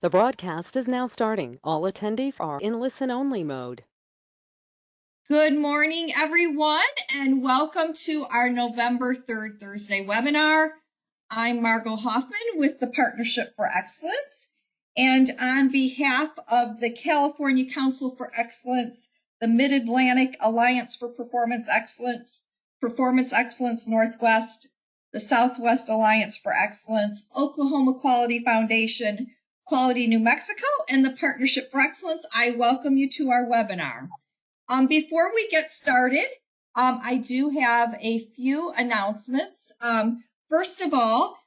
The broadcast is now starting. All attendees are in listen-only mode. Good morning, everyone, and welcome to our November 3rd Thursday webinar. I'm Margot Hoffman with the Partnership for Excellence, and on behalf of the California Council for Excellence, the Mid-Atlantic Alliance for Performance Excellence Northwest, the Southwest Alliance for Excellence, Oklahoma Quality Foundation, Quality New Mexico, and the Partnership for Excellence, I welcome you to our webinar. Before we get started, I do have a few announcements. First of all,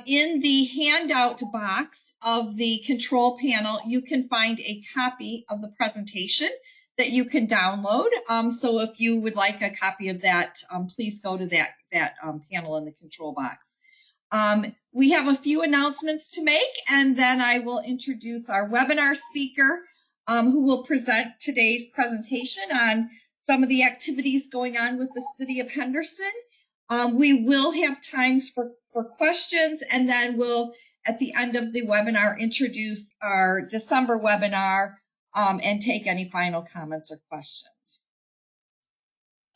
in the handout box of the control panel, you can find a copy of the presentation that you can download. So if you would like a copy of that, please go to that panel in the control box. We have a few announcements to make, and then I will introduce our webinar speaker, who will present today's presentation on some of the activities going on with the City of Henderson. We will have times for questions, and then we'll, at the end of the webinar, introduce our December webinar and take any final comments or questions.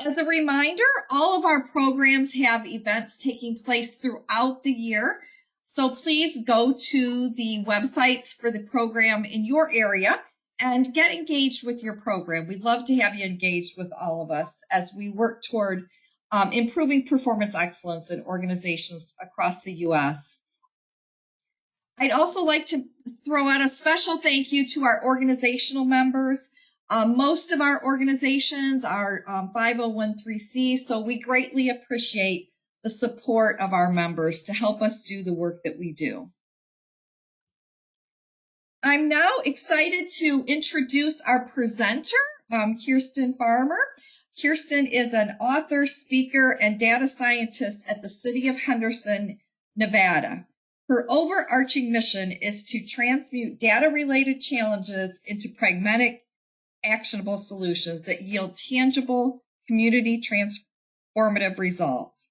As a reminder, all of our programs have events taking place throughout the year. So please go to the websites for the program in your area and get engaged with your program. We'd love to have you engaged with all of us as we work toward improving performance excellence in organizations across the U.S. I'd also like to throw out a special thank you to our organizational members. Most of our organizations are 501(c), so we greatly appreciate the support of our members to help us do the work that we do. I'm now excited to introduce our presenter, Kirsten Farmer. Kirsten is an author, speaker, and data scientist at the City of Henderson, Nevada. Her overarching mission is to transmute data-related challenges into pragmatic, actionable solutions that yield tangible, community transformative results.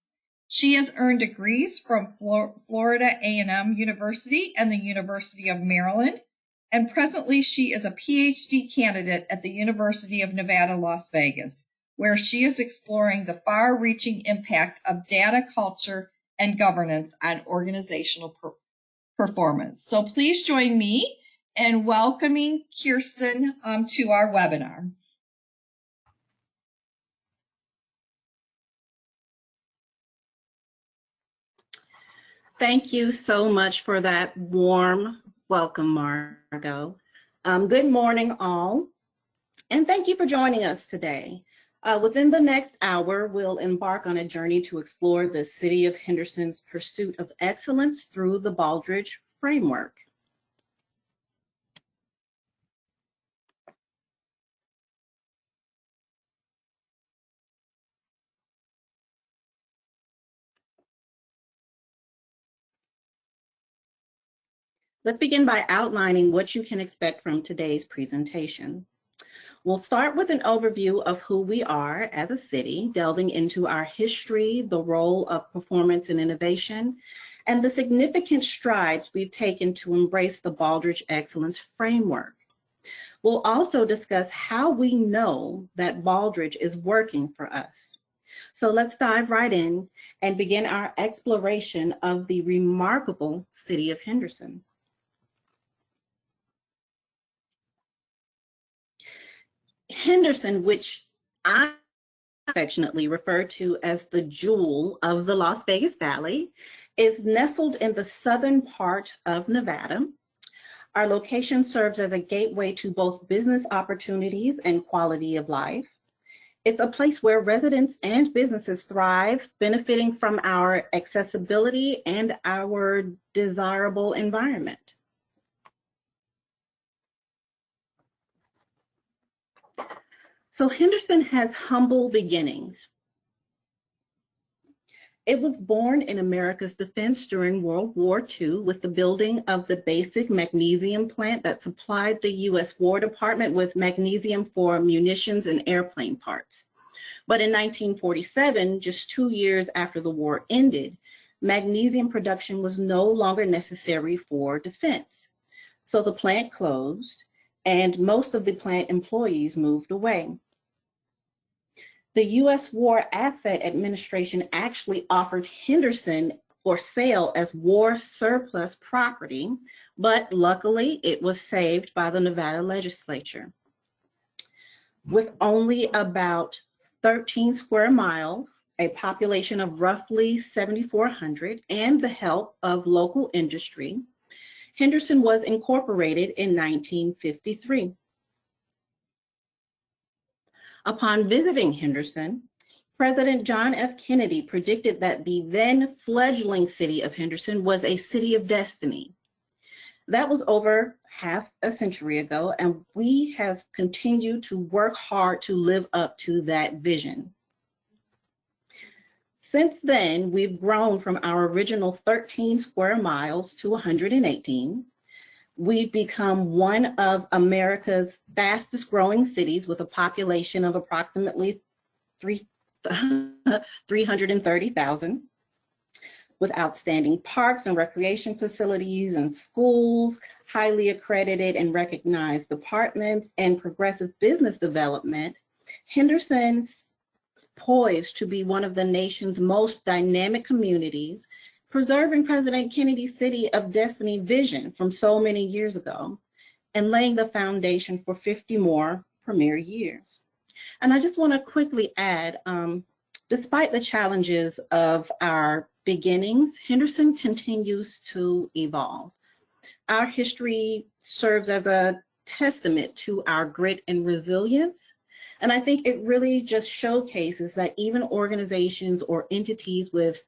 She has earned degrees from Florida A&M University and the University of Maryland, and presently she is a PhD candidate at the University of Nevada, Las Vegas, where she is exploring the far-reaching impact of data culture and governance on organizational performance. So please join me in welcoming Kirsten to our webinar. Thank you so much for that warm welcome, Margot. Good morning, all, and thank you for joining us today. Within the next hour, we'll embark on a journey to explore the City of Henderson's pursuit of excellence through the Baldrige framework. Let's begin by outlining what you can expect from today's presentation. We'll start with an overview of who we are as a city, delving into our history, the role of performance and innovation, and the significant strides we've taken to embrace the Baldrige Excellence Framework. We'll also discuss how we know that Baldrige is working for us. So let's dive right in and begin our exploration of the remarkable City of Henderson. Henderson, which I affectionately refer to as the jewel of the Las Vegas Valley, is nestled in the southern part of Nevada. Our location serves as a gateway to both business opportunities and quality of life. It's a place where residents and businesses thrive, benefiting from our accessibility and our desirable environment. So Henderson has humble beginnings. It was born in America's defense during World War II with the building of the basic magnesium plant that supplied the U.S. War Department with magnesium for munitions and airplane parts. But in 1947, just 2 years after the war ended, magnesium production was no longer necessary for defense. So the plant closed and most of the plant employees moved away. The U.S. War Asset Administration actually offered Henderson for sale as war surplus property, but luckily it was saved by the Nevada legislature. With only about 13 square miles, a population of roughly 7,400, and the help of local industry, Henderson was incorporated in 1953. Upon visiting Henderson, President John F. Kennedy predicted that the then fledgling city of Henderson was a city of destiny. That was over half a century ago, and we have continued to work hard to live up to that vision. Since then, we've grown from our original 13 square miles to 118. We've become one of America's fastest growing cities with a population of approximately 330,000, with outstanding parks and recreation facilities and schools, highly accredited and recognized departments, and progressive business development. Henderson's poised to be one of the nation's most dynamic communities, preserving President Kennedy's City of Destiny vision from so many years ago, and laying the foundation for 50 more premier years. And I just want to quickly add, despite the challenges of our beginnings, Henderson continues to evolve. Our history serves as a testament to our grit and resilience. And I think it really just showcases that even organizations or entities with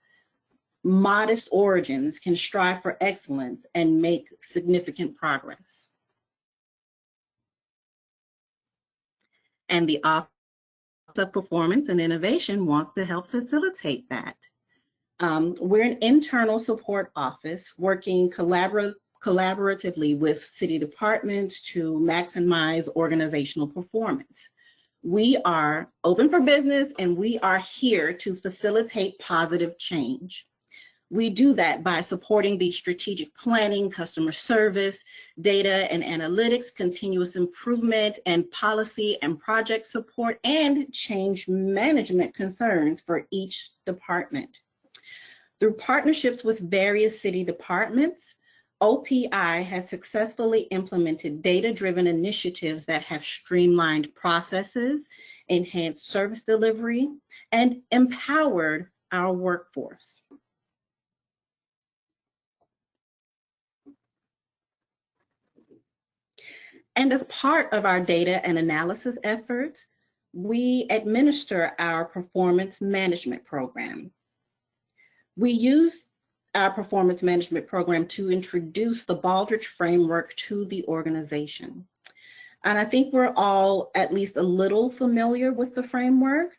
modest origins can strive for excellence and make significant progress. And the Office of Performance and Innovation wants to help facilitate that. We're an internal support office working collaboratively with city departments to maximize organizational performance. We are open for business and we are here to facilitate positive change. We do that by supporting the strategic planning, customer service, data and analytics, continuous improvement, and policy and project support, and change management concerns for each department. Through partnerships with various city departments, OPI has successfully implemented data-driven initiatives that have streamlined processes, enhanced service delivery, and empowered our workforce. And as part of our data and analysis efforts, we administer our performance management program. We use our performance management program to introduce the Baldrige framework to the organization. And I think we're all at least a little familiar with the framework,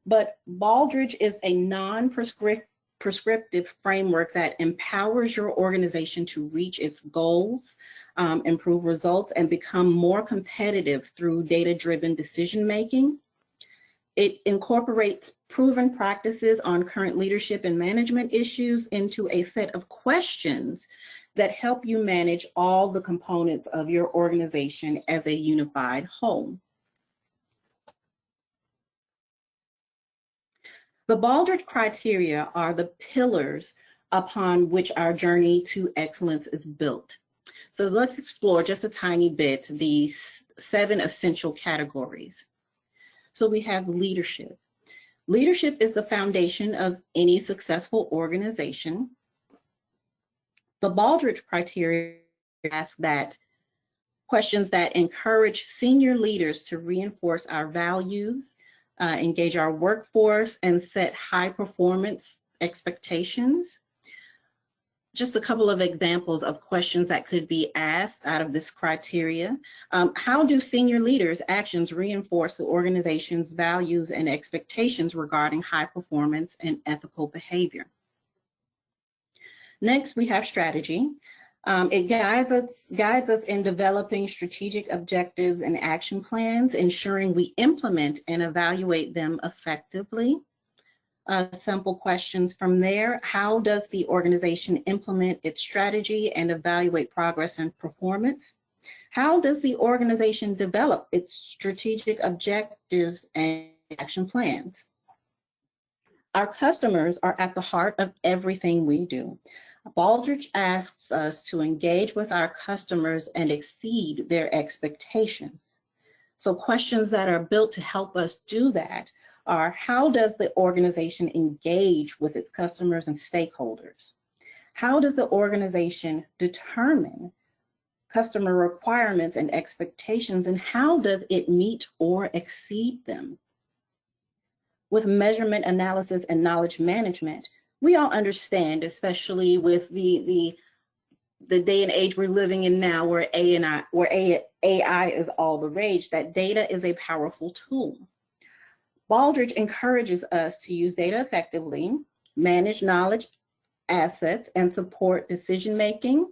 but Baldrige is a non-prescriptive framework that empowers your organization to reach its goals, improve results, and become more competitive through data-driven decision-making. It incorporates proven practices on current leadership and management issues into a set of questions that help you manage all the components of your organization as a unified whole. The Baldrige criteria are the pillars upon which our journey to excellence is built. So let's explore just a tiny bit these 7 essential categories. So we have leadership. Leadership is the foundation of any successful organization. The Baldrige criteria ask that questions that encourage senior leaders to reinforce our values, engage our workforce, and set high performance expectations. Just a couple of examples of questions that could be asked out of this criteria. How do senior leaders' actions reinforce the organization's values and expectations regarding high performance and ethical behavior? Next, we have strategy. It guides us in developing strategic objectives and action plans, ensuring we implement and evaluate them effectively. simple questions from there. How does the organization implement its strategy and evaluate progress and performance? How does the organization develop its strategic objectives and action plans? Our customers are at the heart of everything we do. Baldrige asks us to engage with our customers and exceed their expectations. So questions that are built to help us do that are, how does the organization engage with its customers and stakeholders? How does the organization determine customer requirements and expectations, and how does it meet or exceed them? With measurement analysis and knowledge management, we all understand, especially with the day and age we're living in now, where AI is all the rage, that data is a powerful tool. Baldrige encourages us to use data effectively, manage knowledge assets, and support decision-making.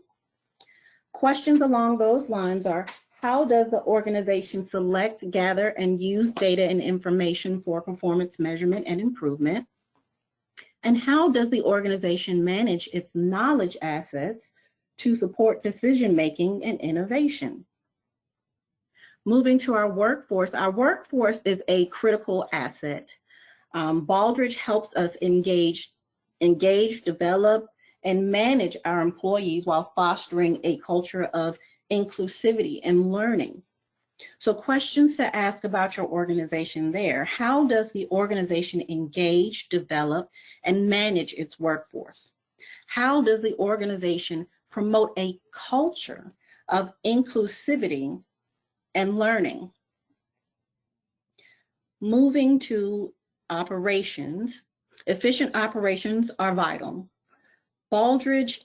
Questions along those lines are, how does the organization select, gather, and use data and information for performance measurement and improvement? And how does the organization manage its knowledge assets to support decision-making and innovation? Moving to our workforce is a critical asset. Baldrige helps us engage, develop, and manage our employees while fostering a culture of inclusivity and learning. So questions to ask about your organization there. How does the organization engage, develop, and manage its workforce? How does the organization promote a culture of inclusivity and learning? Moving to operations, efficient operations are vital. Baldrige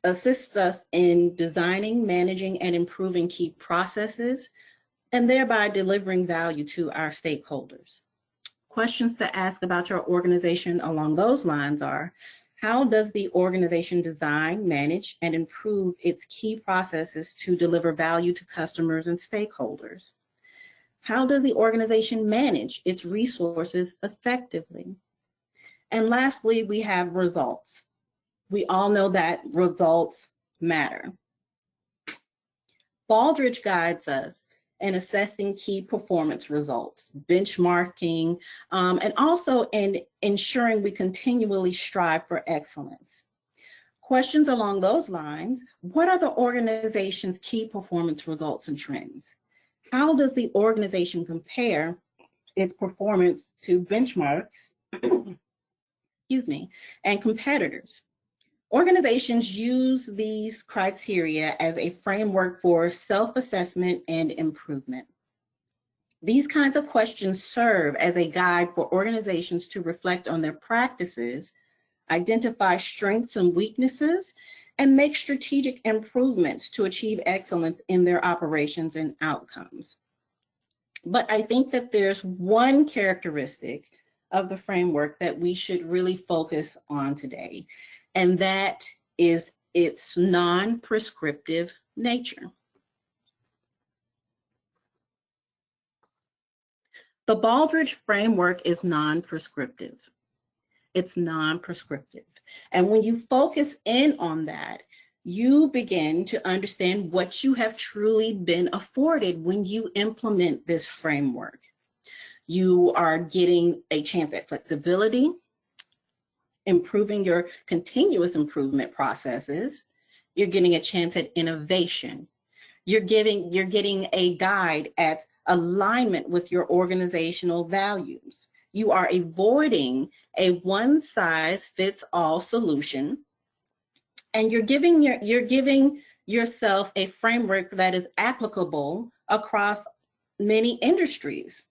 assists us in designing, managing, and improving key processes, and thereby delivering value to our stakeholders. Questions to ask about your organization along those lines are, how does the organization design, manage, and improve its key processes to deliver value to customers and stakeholders? How does the organization manage its resources effectively? And lastly, we have results. We all know that results matter. Baldrige guides us in assessing key performance results, benchmarking, and also in ensuring we continually strive for excellence. Questions along those lines, what are the organization's key performance results and trends? How does the organization compare its performance to benchmarks, and competitors? Organizations use these criteria as a framework for self-assessment and improvement. These kinds of questions serve as a guide for organizations to reflect on their practices, identify strengths and weaknesses, and make strategic improvements to achieve excellence in their operations and outcomes. But I think that there's one characteristic of the framework that we should really focus on today, and that is its non-prescriptive nature. The Baldrige framework is non-prescriptive. It's non-prescriptive. And when you focus in on that, you begin to understand what you have truly been afforded when you implement this framework. You are getting a chance at flexibility, improving your continuous improvement processes. You're getting a chance at innovation. You're getting a guide at alignment with your organizational values. You are avoiding a one-size-fits-all solution, and you're giving yourself a framework that is applicable across many industries,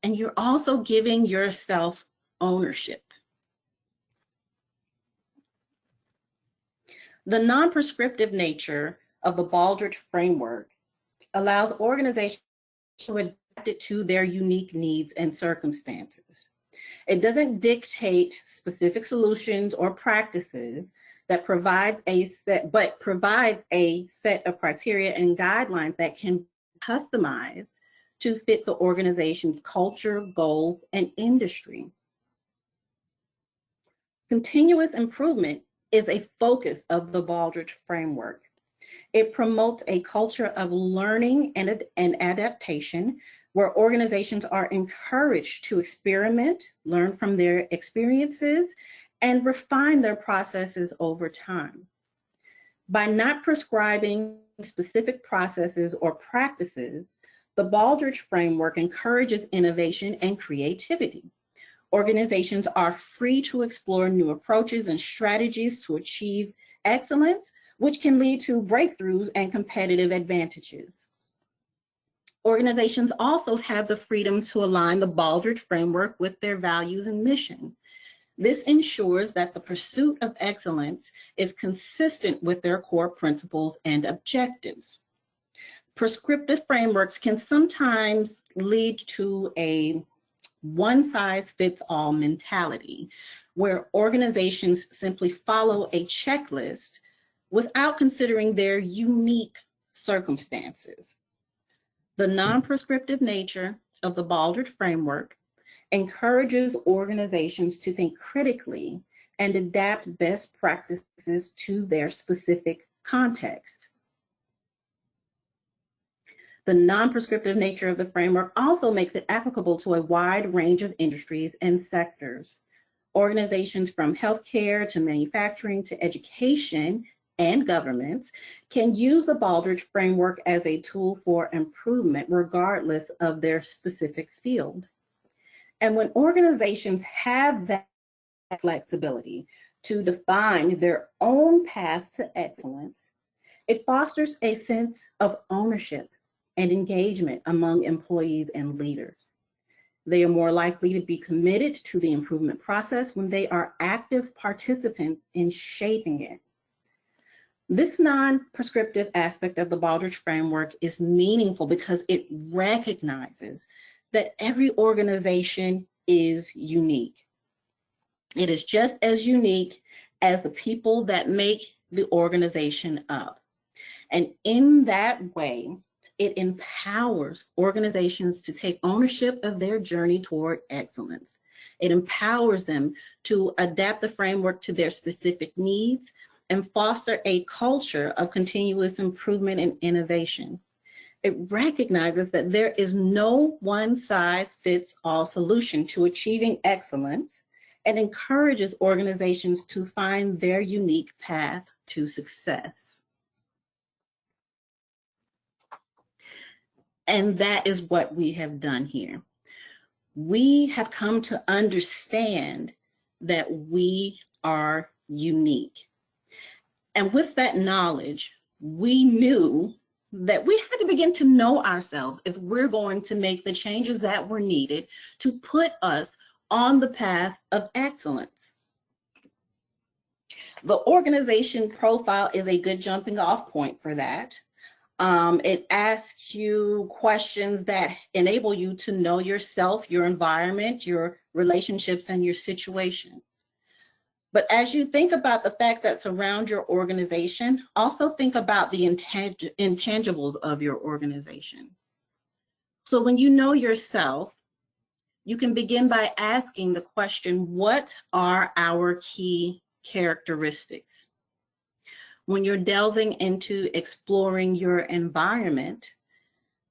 and you're also giving yourself ownership. The non-prescriptive nature of the Baldrige framework allows organizations to adapt it to their unique needs and circumstances. It doesn't dictate specific solutions or practices, that provides a set of criteria and guidelines that can be customized to fit the organization's culture, goals, and industry. Continuous improvement is a focus of the Baldrige framework. It promotes a culture of learning and adaptation where organizations are encouraged to experiment, learn from their experiences, and refine their processes over time. By not prescribing specific processes or practices, the Baldrige framework encourages innovation and creativity. Organizations are free to explore new approaches and strategies to achieve excellence, which can lead to breakthroughs and competitive advantages. Organizations also have the freedom to align the Baldrige framework with their values and mission. This ensures that the pursuit of excellence is consistent with their core principles and objectives. Prescriptive frameworks can sometimes lead to a one-size-fits-all mentality, where organizations simply follow a checklist without considering their unique circumstances. The non-prescriptive nature of the Baldrige framework encourages organizations to think critically and adapt best practices to their specific context. The non-prescriptive nature of the framework also makes it applicable to a wide range of industries and sectors. Organizations from healthcare to manufacturing to education and governments can use the Baldrige framework as a tool for improvement regardless of their specific field. And when organizations have that flexibility to define their own path to excellence, it fosters a sense of ownership and engagement among employees and leaders. They are more likely to be committed to the improvement process when they are active participants in shaping it. This non-prescriptive aspect of the Baldrige framework is meaningful because it recognizes that every organization is unique. It is just as unique as the people that make the organization up. And in that way, it empowers organizations to take ownership of their journey toward excellence. It empowers them to adapt the framework to their specific needs and foster a culture of continuous improvement and innovation. It recognizes that there is no one-size-fits-all solution to achieving excellence and encourages organizations to find their unique path to success. And that is what we have done here. We have come to understand that we are unique. And with that knowledge, we knew that we had to begin to know ourselves if we're going to make the changes that were needed to put us on the path of excellence. The organization profile is a good jumping off point for that. It asks you questions that enable you to know yourself, your environment, your relationships, and your situation. But as you think about the facts that surround your organization, also think about the intangibles of your organization. So when you know yourself, you can begin by asking the question, what are our key characteristics? When you're delving into exploring your environment,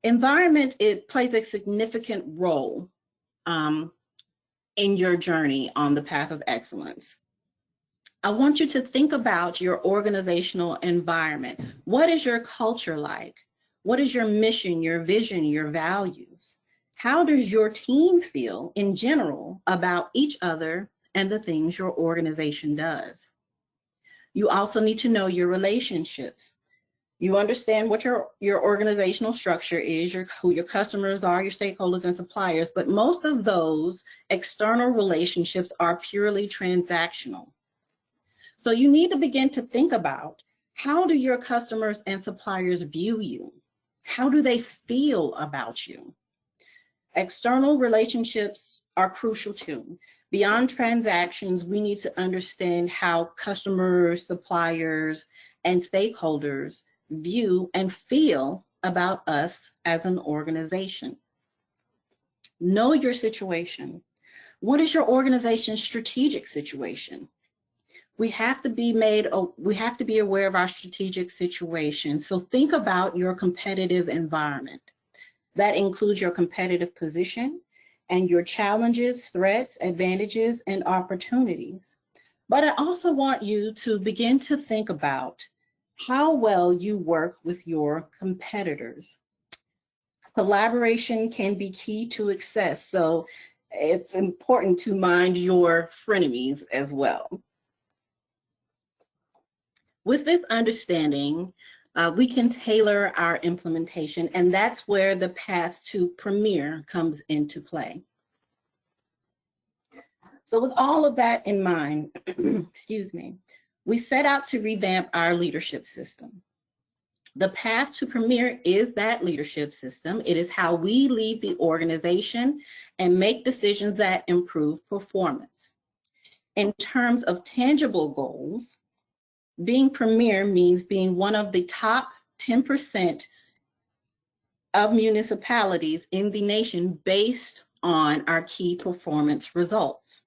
it plays a significant role in your journey on the path of excellence. I want you to think about your organizational environment. What is your culture like? What is your mission, your vision, your values? How does your team feel in general about each other and the things your organization does? You also need to know your relationships. You understand what your organizational structure is, who your customers are, your stakeholders and suppliers, but most of those external relationships are purely transactional. So you need to begin to think about, how do your customers and suppliers view you? How do they feel about you? External relationships are crucial too. Beyond transactions, we need to understand how customers, suppliers, and stakeholders view and feel about us as an organization. Know your situation. What is your organization's strategic situation? we have to be aware of our strategic situation. So think about your competitive environment. That includes your competitive position and your challenges, threats, advantages, and opportunities. But I also want you to begin to think about how well you work with your competitors. Collaboration can be key to success, so it's important to mind your frenemies as well. With this understanding, we can tailor our implementation, and that's where the path to Premier comes into play. So with all of that in mind, excuse me, we set out to revamp our leadership system. The path to Premier is that leadership system. It is how we lead the organization and make decisions that improve performance. In terms of tangible goals, being Premier means being one of the top 10% of municipalities in the nation based on our key performance results.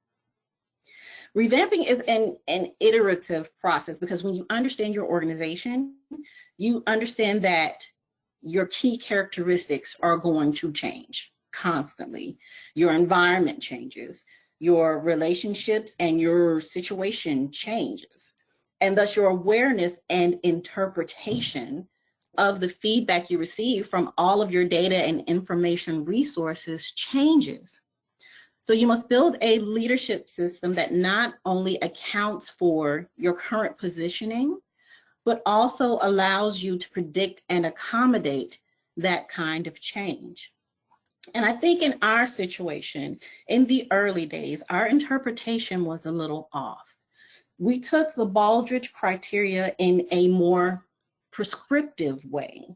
Revamping is an iterative process, because when you understand your organization, you understand that your key characteristics are going to change constantly. Your environment changes, your relationships and your situation changes. And thus your awareness and interpretation of the feedback you receive from all of your data and information resources changes. So you must build a leadership system that not only accounts for your current positioning, but also allows you to predict and accommodate that kind of change. And I think in our situation, in the early days, our interpretation was a little off. We took the Baldrige criteria in a more prescriptive way.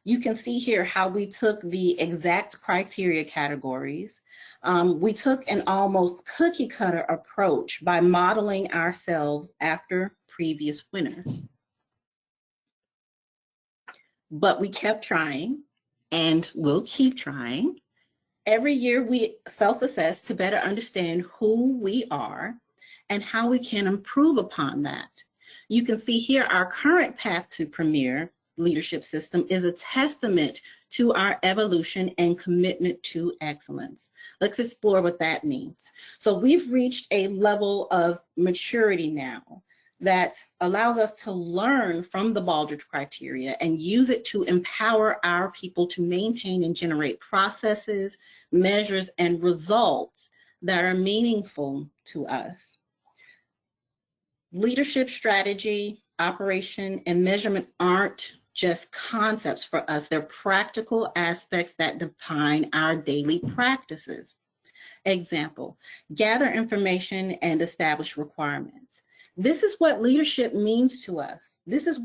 You can see here how we took the exact criteria categories. We took an almost cookie cutter approach by modeling ourselves after previous winners. But we kept trying, and we'll keep trying. Every year we self-assess to better understand who we are and how we can improve upon that. You can see here our current path to Premier leadership system is a testament to our evolution and commitment to excellence. Let's explore what that means. So we've reached a level of maturity now that allows us to learn from the Baldrige criteria and use it to empower our people to maintain and generate processes, measures, and results that are meaningful to us. Leadership strategy, operation, and measurement aren't just concepts for us. They're practical aspects that define our daily practices. Example, gather information and establish requirements. This is what leadership means to us. This is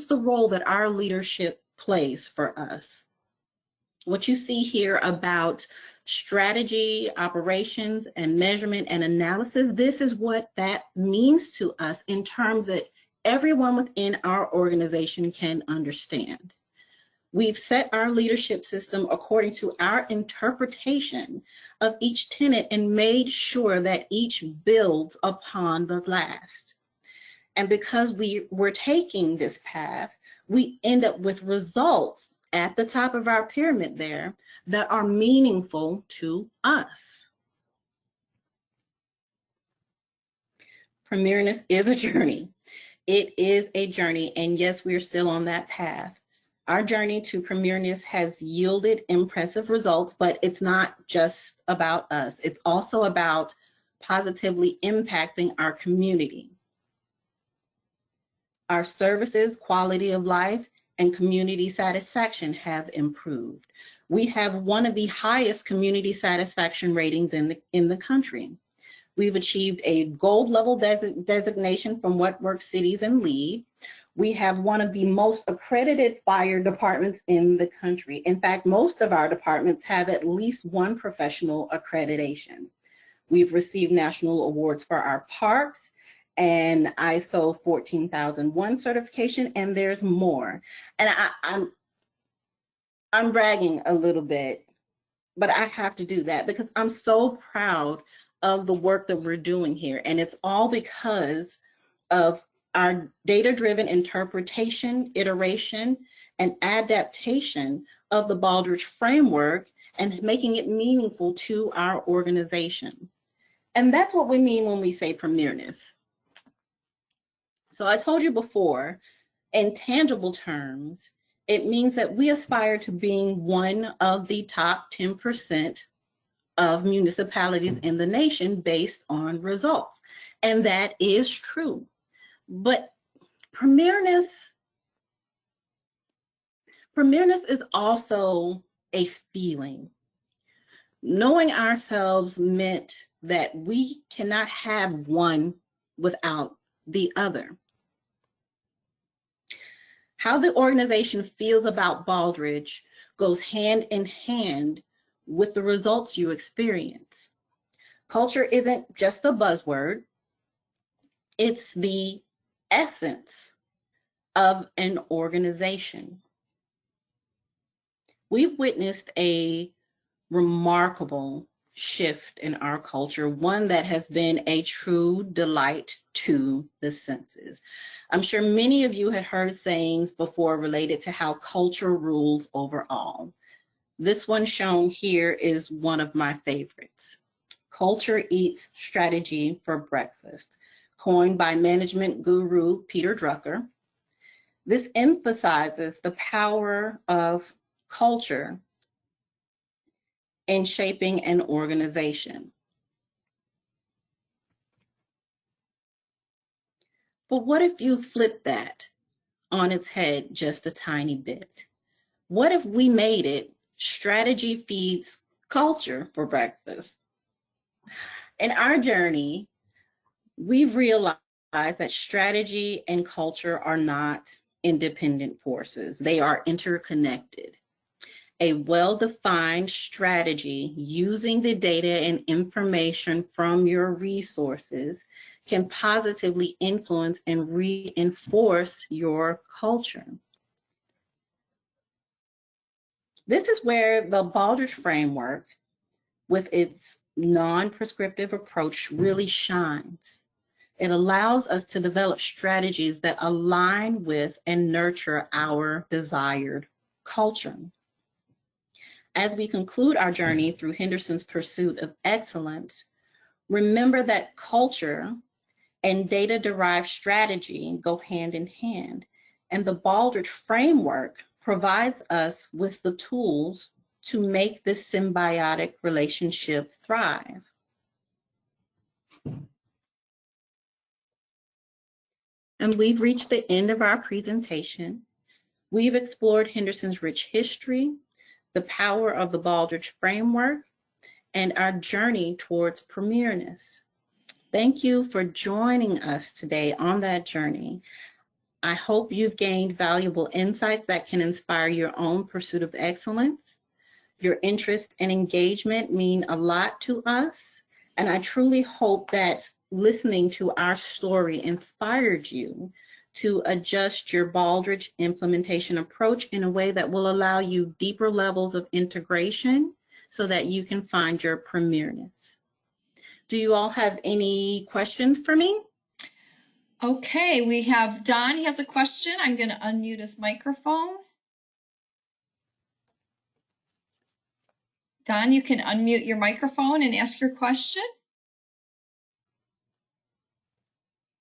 the role that our leadership plays for us. What you see here about strategy, operations, and measurement and analysis, this is what that means to us in terms that everyone within our organization can understand. We've set our leadership system according to our interpretation of each tenet and made sure that each builds upon the last. And because we're taking this path, we end up with results at the top of our pyramid there that are meaningful to us. Premierness is a journey. It is a journey, and yes, we're still on that path. Our journey to Premierness has yielded impressive results, but it's not just about us. It's also about positively impacting our community. Our services, quality of life, and community satisfaction have improved. We have one of the highest community satisfaction ratings in the country. We've achieved a gold level designation from What Works Cities and Lead. We have one of the most accredited fire departments in the country. In fact, most of our departments have at least one professional accreditation. We've received national awards for our parks and ISO 14001 certification, and there's more. And I'm bragging a little bit, but I have to do that because I'm so proud of the work that we're doing here. And it's all because of our data-driven interpretation, iteration, and adaptation of the Baldrige framework and making it meaningful to our organization. And that's what we mean when we say premierness. So I told you before, in tangible terms, it means that we aspire to being one of the top 10% of municipalities in the nation based on results. And that is true. But premierness is also a feeling. Knowing ourselves meant that we cannot have one without the other. How the organization feels about Baldrige goes hand in hand with the results you experience. Culture isn't just a buzzword, it's the essence of an organization. We've witnessed a remarkable shift in our culture, one that has been a true delight to the senses. I'm sure many of you had heard sayings before related to how culture rules over all. This one shown here is one of my favorites. Culture eats strategy for breakfast, coined by management guru Peter Drucker. This emphasizes the power of culture in shaping an organization. But what if you flip that on its head just a tiny bit? What if we made it strategy feeds culture for breakfast? In our journey, we've realized that strategy and culture are not independent forces. They are interconnected. A well-defined strategy using the data and information from your resources can positively influence and reinforce your culture. This is where the Baldrige framework, with its non-prescriptive approach, really shines. It allows us to develop strategies that align with and nurture our desired culture. As we conclude our journey through Henderson's pursuit of excellence, remember that culture and data-derived strategy go hand in hand, and the Baldrige framework provides us with the tools to make this symbiotic relationship thrive. And we've reached the end of our presentation. We've explored Henderson's rich history, the power of the Baldrige framework, and our journey towards premierness. Thank you for joining us today on that journey. I hope you've gained valuable insights that can inspire your own pursuit of excellence. Your interest and engagement mean a lot to us, and I truly hope that listening to our story inspired you to adjust your Baldrige implementation approach in a way that will allow you deeper levels of integration so that you can find your premierness. Do you all have any questions for me? Okay, we have Don. He has a question. I'm going to unmute his microphone. Don, you can unmute your microphone and ask your question.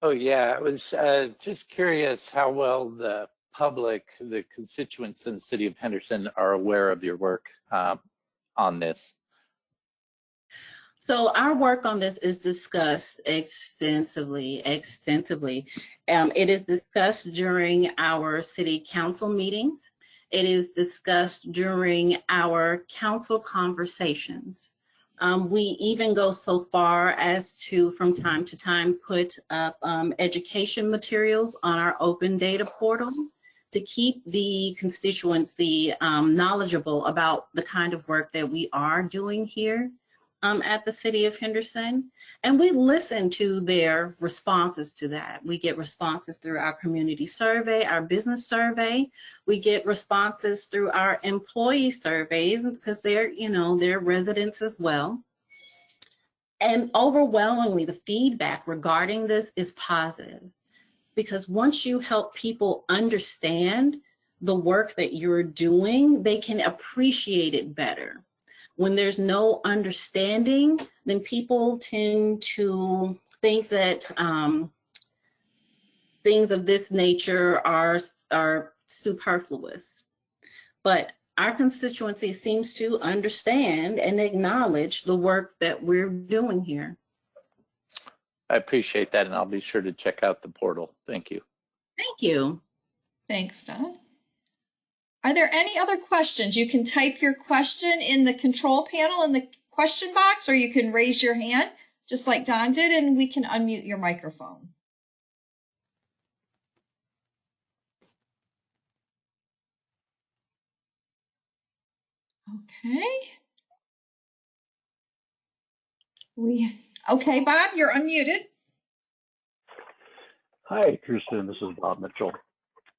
Oh, yeah. I was just curious how well the public, the constituents in the city of Henderson, are aware of your work on this. So our work on this is discussed extensively. It is discussed during our city council meetings. It is discussed during our council conversations. We even go so far as to, from time to time, put up education materials on our open data portal to keep the constituency knowledgeable about the kind of work that we are doing here at the City of Henderson. And we listen to their responses to that. We get responses through our community survey, our business survey. We get responses through our employee surveys because they're residents as well. And overwhelmingly, the feedback regarding this is positive. because once you help people understand the work that you're doing, they can appreciate it better. When there's no understanding, then people tend to think that things of this nature are superfluous. But our constituency seems to understand and acknowledge the work that we're doing here. I appreciate that, and I'll be sure to check out the portal. Thank you. Thank you. Thanks, Don. Are there any other questions? You can type your question in the control panel in the question box, or you can raise your hand just like Don did, and we can unmute your microphone. Okay, Bob, you're unmuted. Hi, Kirsten. This is Bob Mitchell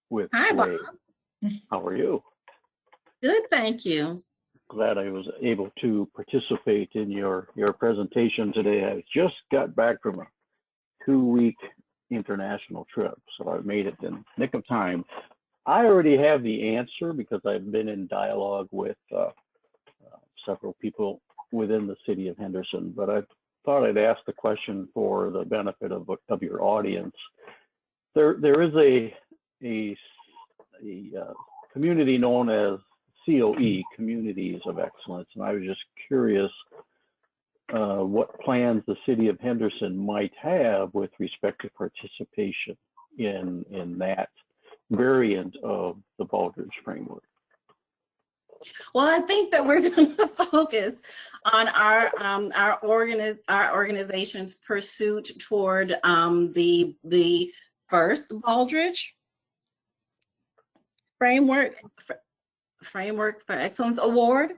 with Hi, Bob. How are you? Good, thank you. Glad I was able to participate in your presentation today. I just got back from a 2-week international trip, so I made it in nick of time. I already have the answer because I've been in dialogue with several people within the city of Henderson, but I thought I'd ask the question for the benefit of your audience. There is a community known as COE, Communities of Excellence, and I was just curious what plans the city of Henderson might have with respect to participation in that variant of the Baldrige framework. Well, I think that we're going to focus on our organization's pursuit toward the first Baldrige Framework for Excellence Award.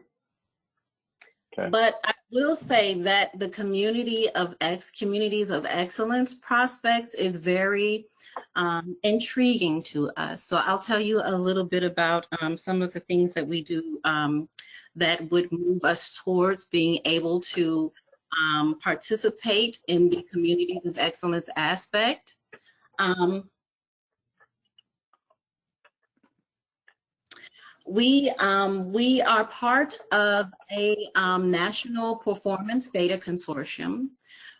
Okay. But I will say that the Communities of Excellence prospects is very intriguing to us. So I'll tell you a little bit about some of the things that we do that would move us towards being able to participate in the Communities of Excellence aspect. We are part of a national performance data consortium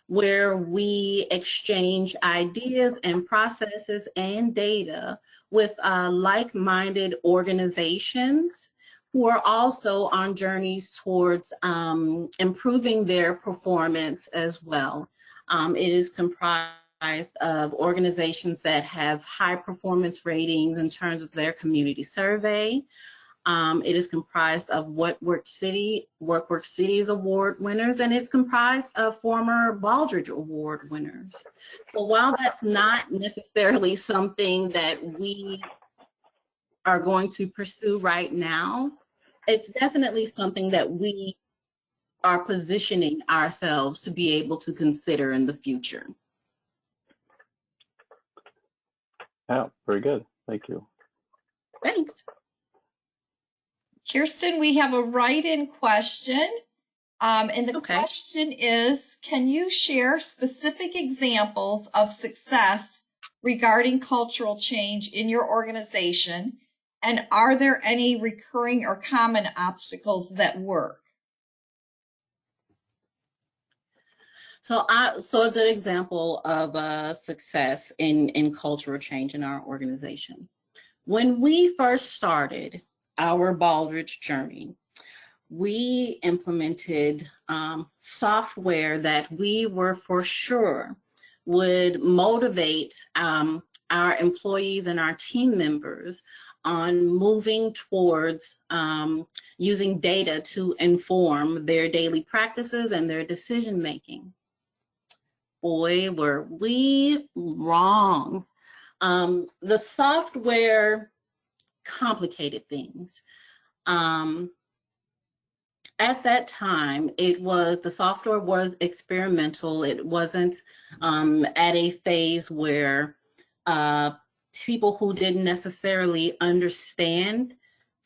where we exchange ideas and processes and data with like-minded organizations who are also on journeys towards improving their performance as well. It is comprised of organizations that have high performance ratings in terms of their community survey. It is comprised of WorkWorks Cities Award winners, and it's comprised of former Baldrige Award winners. So while that's not necessarily something that we are going to pursue right now, it's definitely something that we are positioning ourselves to be able to consider in the future. Yeah, very good. Thank you. Thanks. Kirsten, we have a write-in question. And the question is, can you share specific examples of success regarding cultural change in your organization? And are there any recurring or common obstacles that work? So a good example of success in cultural change in our organization. When we first started our Baldrige journey, we implemented software that we were for sure would motivate our employees and our team members on moving towards using data to inform their daily practices and their decision making. Boy, were we wrong. The software complicated things. At that time, the software was experimental. It wasn't at a phase where people who didn't necessarily understand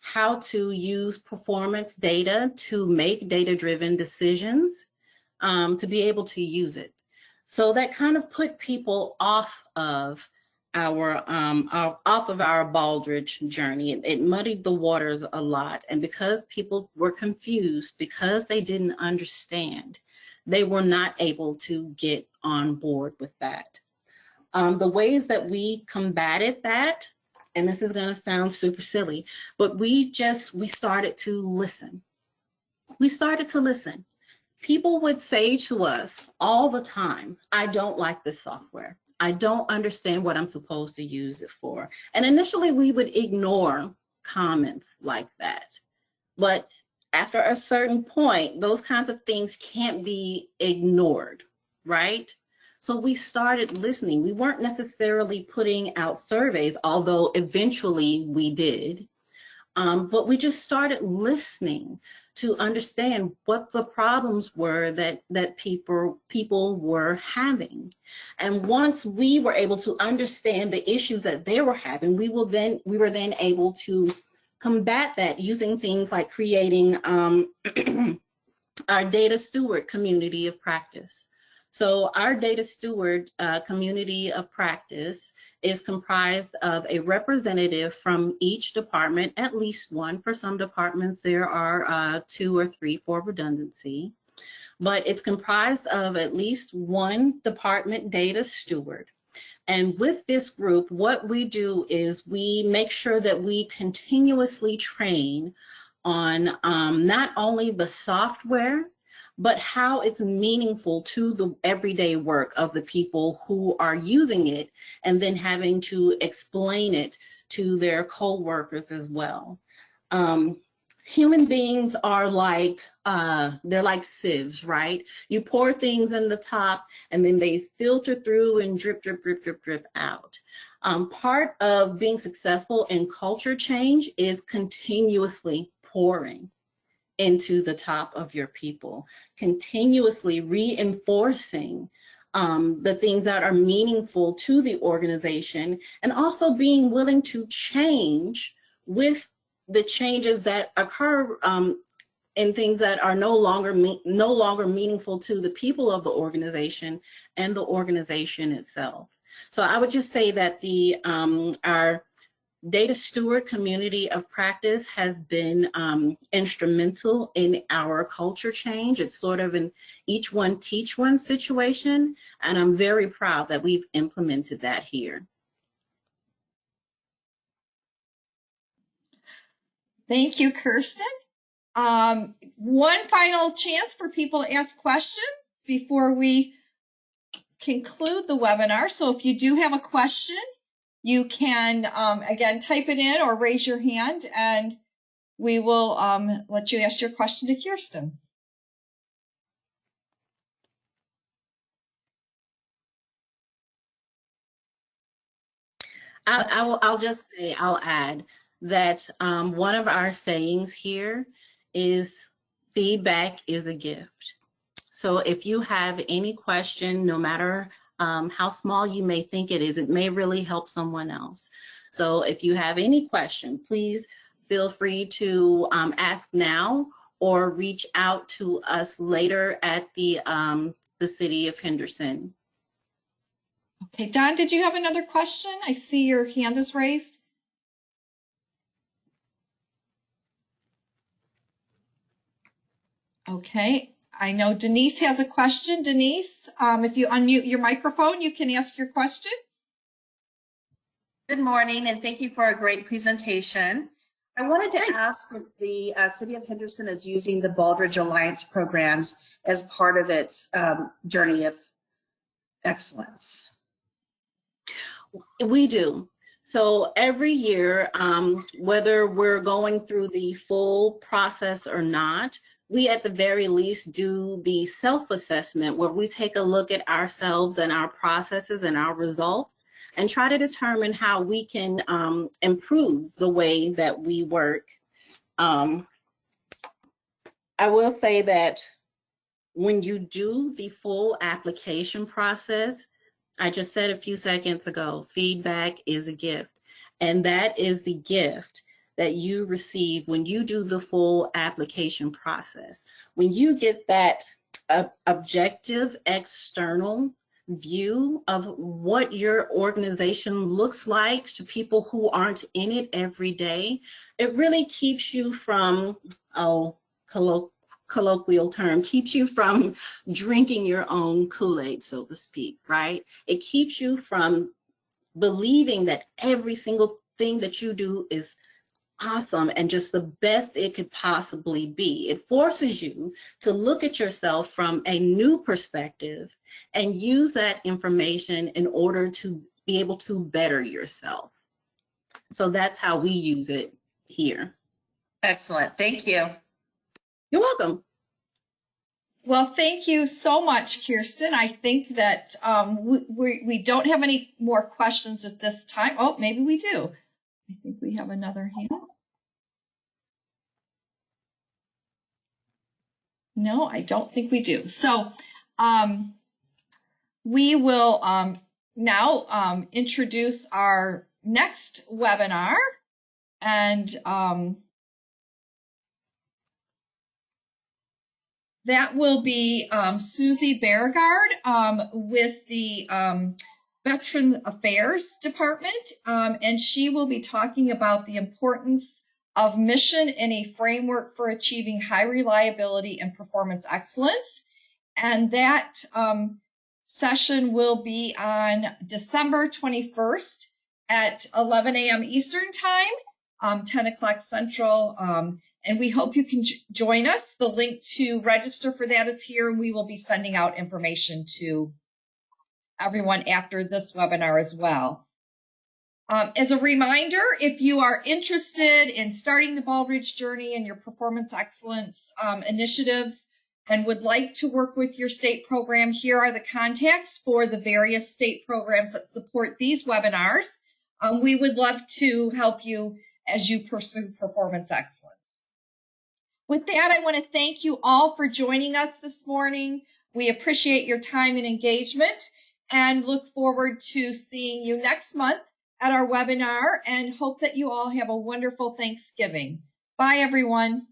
how to use performance data to make data-driven decisions to be able to use it. So that kind of put people off of off of our Baldrige journey. It muddied the waters a lot, and because people were confused, because they didn't understand, they were not able to get on board with that. The ways that we combated that, and this is going to sound super silly, but we started to listen. We started to listen. People would say to us all the time, I don't like this software. I don't understand what I'm supposed to use it for. And initially we would ignore comments like that. But after a certain point, those kinds of things can't be ignored, right? So we started listening. We weren't necessarily putting out surveys, although eventually we did. But we just started listening to understand what the problems were that people were having. And once we were able to understand the issues that they were having, we were then able to combat that using things like creating our data steward community of practice. So our data steward community of practice is comprised of a representative from each department, at least one. For some departments, there are 2 or 3 for redundancy. But it's comprised of at least one department data steward. And with this group, what we do is we make sure that we continuously train on not only the software, but how it's meaningful to the everyday work of the people who are using it, and then having to explain it to their co-workers as well. Human beings are like, they're like sieves, right? You pour things in the top and then they filter through and drip, drip, drip, drip, drip out. Part of being successful in culture change is continuously pouring into the top of your people, continuously reinforcing the things that are meaningful to the organization, and also being willing to change with the changes that occur in things that are no longer meaningful to the people of the organization and the organization itself. So I would just say that our data steward community of practice has been instrumental in our culture change. It's sort of an each one teach one situation, and I'm very proud that we've implemented that here. Thank you, Kirsten. One final chance for people to ask questions before we conclude the webinar. So if you do have a question, you can, again, type it in or raise your hand, and we will let you ask your question to Kirsten. I'll just say, I'll add that one of our sayings here is feedback is a gift. So if you have any question, no matter how small you may think it is, it may really help someone else. So if you have any question, please feel free to ask now or reach out to us later at the City of Henderson. Okay, Don, did you have another question? I see your hand is raised. Okay, I know Denise has a question. Denise, if you unmute your microphone, you can ask your question. Good morning, and thank you for a great presentation. I wanted to ask if the City of Henderson is using the Baldrige Alliance programs as part of its journey of excellence. We do. So every year, whether we're going through the full process or not, we at the very least do the self-assessment where we take a look at ourselves and our processes and our results and try to determine how we can improve the way that we work. I will say that when you do the full application process, I just said a few seconds ago, feedback is a gift. And that is the gift that you receive when you do the full application process. When you get that objective external view of what your organization looks like to people who aren't in it every day. It really keeps you from, colloquial term, keeps you from drinking your own Kool-Aid, so to speak, right? It keeps you from believing that every single thing that you do is awesome and just the best it could possibly be. It forces you to look at yourself from a new perspective and use that information in order to be able to better yourself. So that's how we use it here. Excellent. Thank you. You're welcome. Well, thank you so much, Kirsten. I think that we don't have any more questions at this time. Oh, maybe we do. I think we have another hand. No, I don't think we do. So we will now introduce our next webinar, and that will be Susie Beauregard with the Veteran Affairs Department, and she will be talking about the importance of mission in a framework for achieving high reliability and performance excellence. And that session will be on December 21st at 11 a.m. Eastern Time, 10 o'clock Central. And we hope you can join us. The link to register for that is here, and we will be sending out information to everyone after this webinar as well. As a reminder, if you are interested in starting the Baldrige Journey and your performance excellence initiatives and would like to work with your state program, here are the contacts for the various state programs that support these webinars. We would love to help you as you pursue performance excellence. With that, I want to thank you all for joining us this morning. We appreciate your time and engagement and look forward to seeing you next month at our webinar, and hope that you all have a wonderful Thanksgiving. Bye, everyone.